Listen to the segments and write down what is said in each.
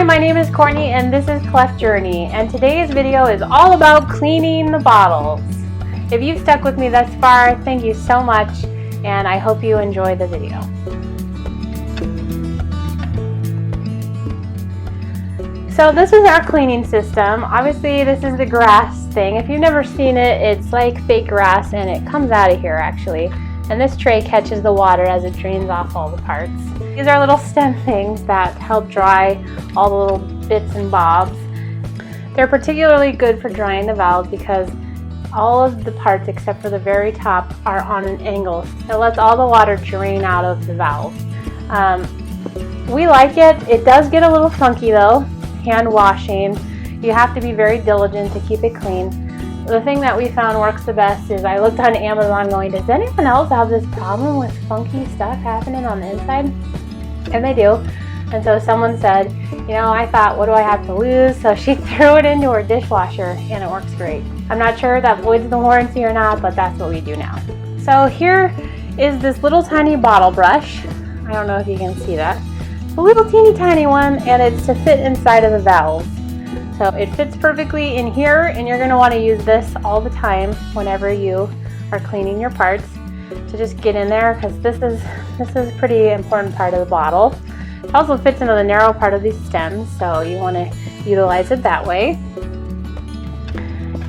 my name is Courtney and this is Cleft Journey, and today's video is all about cleaning the bottles. If you've stuck with me thus far, thank you so much, and I hope you enjoy the video. So this is our cleaning system. Obviously this is the grass thing. If you've never seen it, it's like fake grass and it comes out of here actually. And this tray catches the water as it drains off all the parts. These are little stem things that help dry all the little bits and bobs. They're particularly good for drying the valves because all of the parts except for the very top are on an angle. It lets all the water drain out of the valve. We like it. It does get a little funky though. Hand washing. You have to be very diligent to keep it clean. The thing that we found works the best is I looked on Amazon going, does anyone else have this problem with funky stuff happening on the inside? And they do. And so someone said, you know, I thought, what do I have to lose? So she threw it into her dishwasher and it works great. I'm not sure if that voids the warranty or not, but that's what we do now. So here is this little tiny bottle brush. I don't know if you can see that. A little teeny tiny one, and it's to fit inside of the valve. So it fits perfectly in here, and you're going to want to use this all the time whenever you are cleaning your parts to just get in there, because this is a pretty important part of the bottle. It also fits into the narrow part of these stems, so you want to utilize it that way.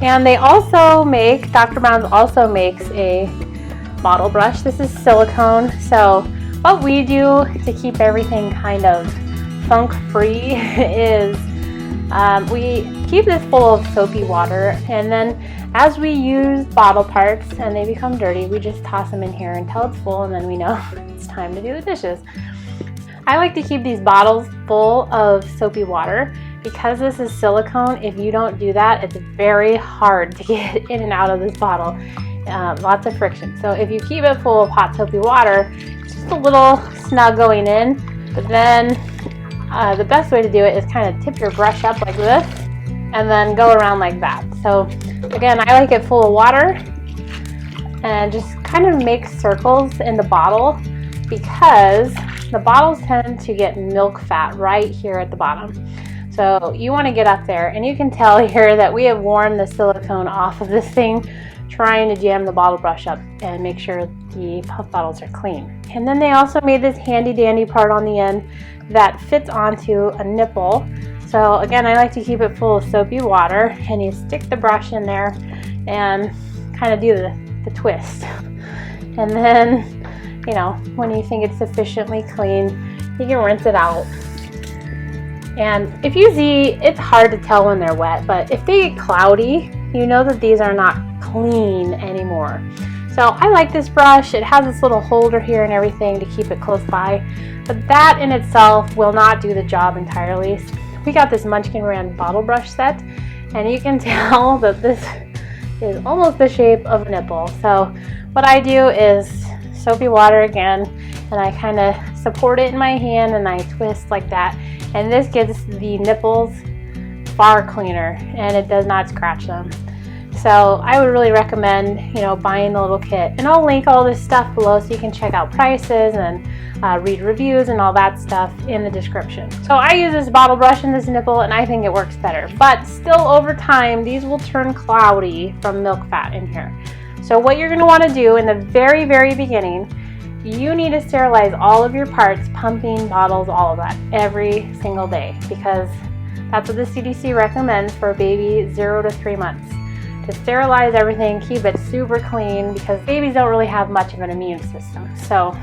And they also make, Dr. Brown's also makes a bottle brush. This is silicone, so what we do to keep everything kind of funk-free is we keep this full of soapy water, and then as we use bottle parts and they become dirty, we just toss them in here until it's full, and then we know it's time to do the dishes. I like to keep these bottles full of soapy water because this is silicone. If you don't do that, it's very hard to get in and out of this bottle. Lots of friction. So if you keep it full of hot soapy water, it's just a little snug going in, but then the best way to do it is kind of tip your brush up like this and then go around like that. So again, I like it full of water and just kind of make circles in the bottle because the bottles tend to get milk fat right here at the bottom. So you want to get up there, and you can tell here that we have worn the silicone off of this thing trying to jam the bottle brush up and make sure the puff bottles are clean. And then they also made this handy dandy part on the end that fits onto a nipple. So again, I like to keep it full of soapy water, and you stick the brush in there and kind of do the twist. And then, you know, when you think it's sufficiently clean, you can rinse it out. And if you see, it's hard to tell when they're wet, but if they get cloudy, you know that these are not clean anymore. So I like this brush. It has this little holder here and everything to keep it close by, but that in itself will not do the job entirely. We got this Munchkin brand bottle brush set, and you can tell that this is almost the shape of a nipple. So what I do is soapy water again, and I kind of support it in my hand and I twist like that, and this gets the nipples far cleaner and it does not scratch them. So I would really recommend, you know, buying the little kit, and I'll link all this stuff below so you can check out prices and read reviews and all that stuff in the description. So I use this bottle brush and this nipple, and I think it works better, but still over time these will turn cloudy from milk fat in here. So what you're going to want to do in the very beginning, you need to sterilize all of your parts, pumping, bottles, all of that, every single day, because that's what the CDC recommends for a baby 0 to 3 months. To sterilize everything, keep it super clean, because babies don't really have much of an immune system. So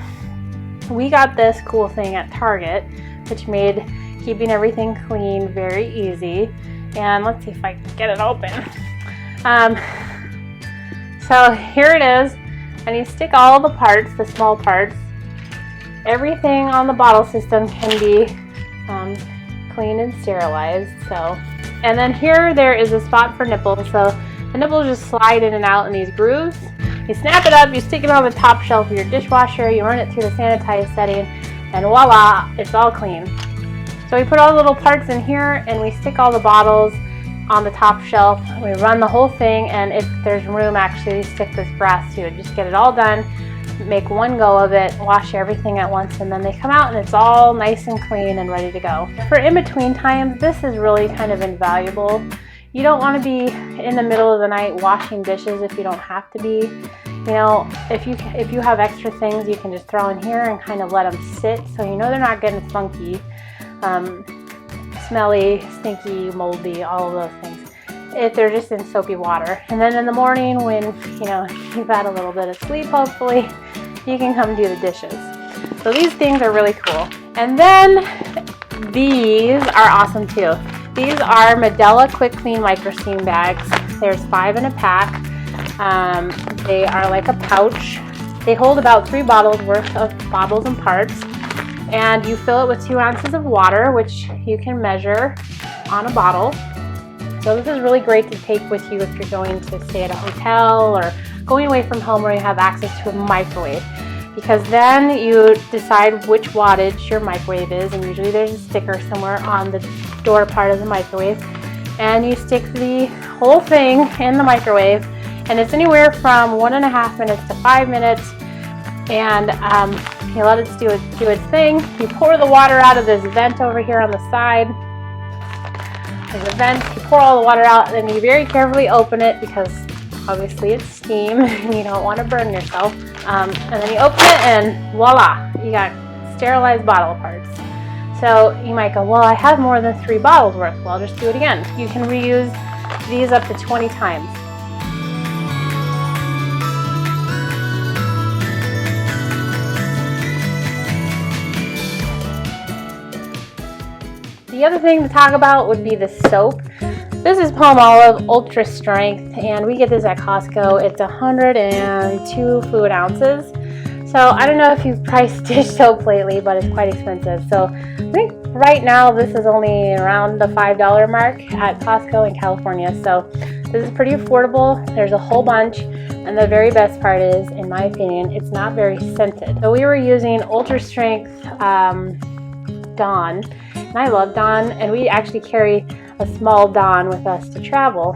we got this cool thing at Target, which made keeping everything clean very easy. And let's see if I can get it open. So here it is, and you stick all the parts, the small parts. Everything on the bottle system can be cleaned and sterilized. So, and then here there is a spot for nipples. So the nipples just slide in and out in these grooves. You snap it up, you stick it on the top shelf of your dishwasher, you run it through the sanitized setting, and voila, it's all clean. So we put all the little parts in here, and we stick all the bottles on the top shelf. We run the whole thing, and if there's room, actually stick this brass to it. Just get it all done make one go of it, wash everything at once, and then they come out and it's all nice and clean and ready to go. For in-between times, this is really kind of invaluable. You don't want to be in the middle of the night washing dishes if you don't have to be. You know, if you have extra things, you can just throw in here and kind of let them sit so you know they're not getting funky, smelly, stinky, moldy, all of those things, if they're just in soapy water. And then in the morning when, you know, you've had a little bit of sleep, hopefully, you can come do the dishes. So these things are really cool. And then these are awesome too. These are Medela Quick Clean Micro Steam Bags. There's 5 in a pack. They are like a pouch. They hold about 3 bottles worth of bottles and parts. And you fill it with 2 ounces of water, which you can measure on a bottle. So this is really great to take with you if you're going to stay at a hotel or going away from home where you have access to a microwave. Because then you decide which wattage your microwave is, and usually there's a sticker somewhere on the door part of the microwave. And you stick the whole thing in the microwave, and it's anywhere from 1.5 minutes to 5 minutes. And you let it do its thing. You pour the water out of this vent over here on the side. There's a vent. You pour all the water out, and then you very carefully open it because obviously it's steam and you don't want to burn yourself. And then you open it, and voila, you got sterilized bottle parts. So you might go, well, I have more than 3 bottles worth. Well, just do it again. You can reuse these up to 20 times. The other thing to talk about would be the soap. This is Palmolive Ultra Strength, and we get this at Costco. It's 102 fluid ounces. So I don't know if you've priced dish soap lately, but it's quite expensive. So I think right now this is only around the $5 mark at Costco in California. So this is pretty affordable. There's a whole bunch. And the very best part is, in my opinion, it's not very scented. So we were using Ultra Strength Dawn. And I love Dawn, and we actually carry a small Dawn with us to travel.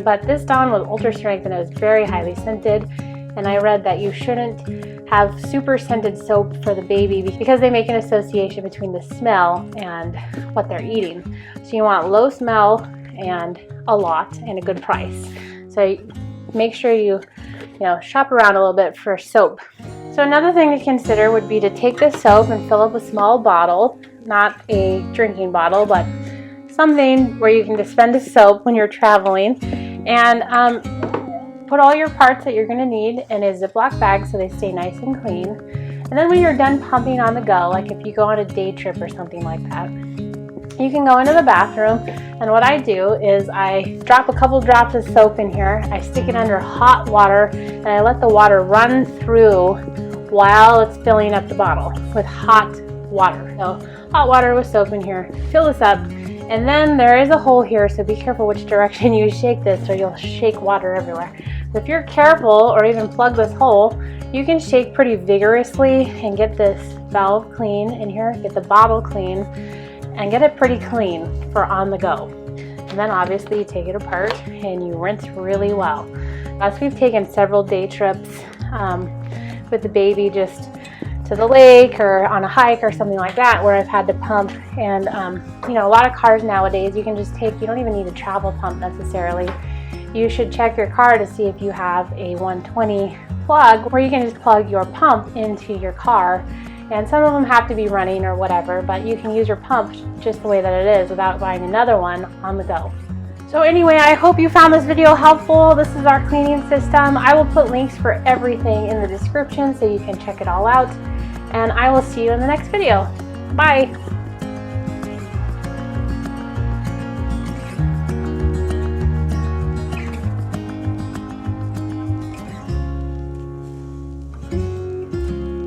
But this Dawn was ultra strength and it was very highly scented. And I read that you shouldn't have super scented soap for the baby because they make an association between the smell and what they're eating. So you want low smell and a lot and a good price. So make sure you shop around a little bit for soap. So another thing to consider would be to take this soap and fill up a small bottle, not a drinking bottle, but something where you can dispense soap when you're traveling, and put all your parts that you're going to need in a Ziploc bag so they stay nice and clean. And then when you're done pumping on the go, like if you go on a day trip or something like that, you can go into the bathroom, and what I do is I drop a couple drops of soap in here, I stick it under hot water, and I let the water run through while it's filling up the bottle with hot water. So hot water with soap in here, fill this up, and then there is a hole here, so be careful which direction you shake this or you'll shake water everywhere. If you're careful or even plug this hole, you can shake pretty vigorously and get this valve clean in here, get the bottle clean, and get it pretty clean for on the go. And then obviously you take it apart and you rinse really well. As we've taken several day trips with the baby just to the lake or on a hike or something like that where I've had to pump, and a lot of cars nowadays you can just take, you don't even need a travel pump necessarily. You should check your car to see if you have a 120 plug where you can just plug your pump into your car, and some of them have to be running or whatever, but you can use your pump just the way that it is without buying another one on the go. So anyway, I hope you found this video helpful. This is our cleaning system. I will put links for everything in the description so you can check it all out. And I will see you in the next video. Bye.